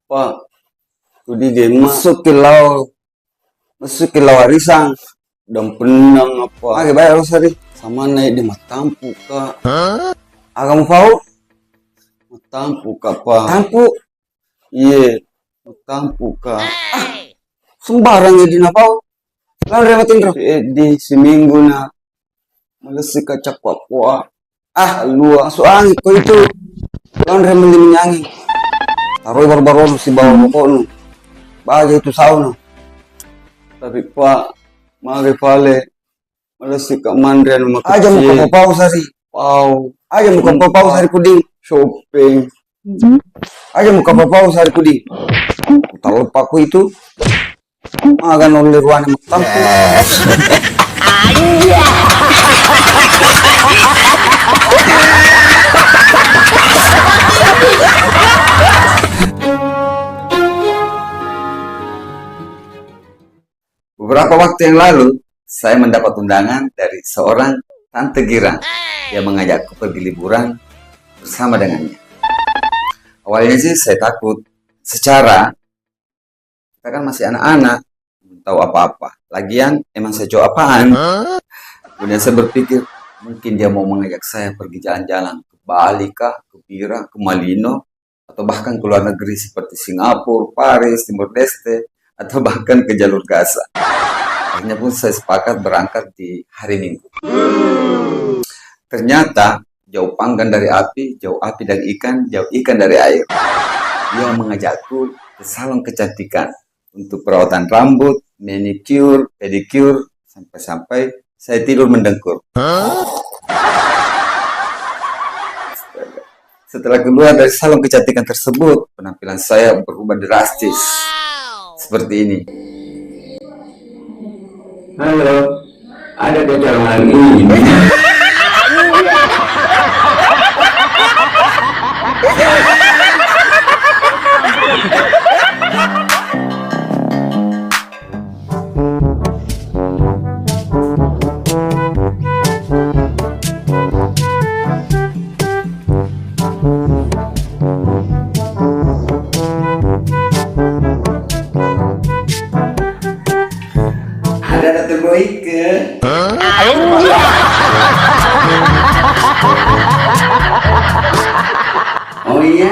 Pak, tu di game masuk ke lawa risang dan penang apa. Age bayar sari sama naik di Matampu kak. Agam tahu? Matampu kak pak. Matampu? Iya, Matampu kak. Sembarang ya di napau. Lalu remotin di seminggu na malesi kacak papua. Lu masuk angin kau itu. Lalu remotin menyanyi. Taruh baru-baru si bawa pokok nu. Bagai itu sauna. Tapi pak, mari vale. Malesi kak mandrian maka aja muka pau sari. Pau. Aja muka pau sari puding. Shopping. Aja muka pau sari puding. Tahu paku itu. Magan oleh ruang Matampu. Beberapa waktu yang lalu, saya mendapat undangan dari seorang Tante Girang yang mengajakku pergi liburan bersama dengannya. Awalnya sih saya takut, secara kita kan masih anak-anak, belum tahu apa-apa. Lagian emang saya cowok apaan? Kemudian saya berpikir, mungkin dia mau mengajak saya pergi jalan-jalan ke Bali kah, ke Bira, ke Malino, atau bahkan ke luar negeri seperti Singapura, Paris, Timur Leste, atau bahkan ke jalur Gaza. Akhirnya pun saya sepakat berangkat di hari Minggu. Ternyata jauh panggang dari api, jauh api dari ikan, jauh ikan dari air. Dia mengajakku ke salon kecantikan untuk perawatan rambut, manicure, pedicure, sampai-sampai saya tidur mendengkur. Setelah keluar dari salon kecantikan tersebut, penampilan saya berubah drastis. Seperti ini. Halo, ada bocor lagi. Ada Dr. Boyke. Oh iya.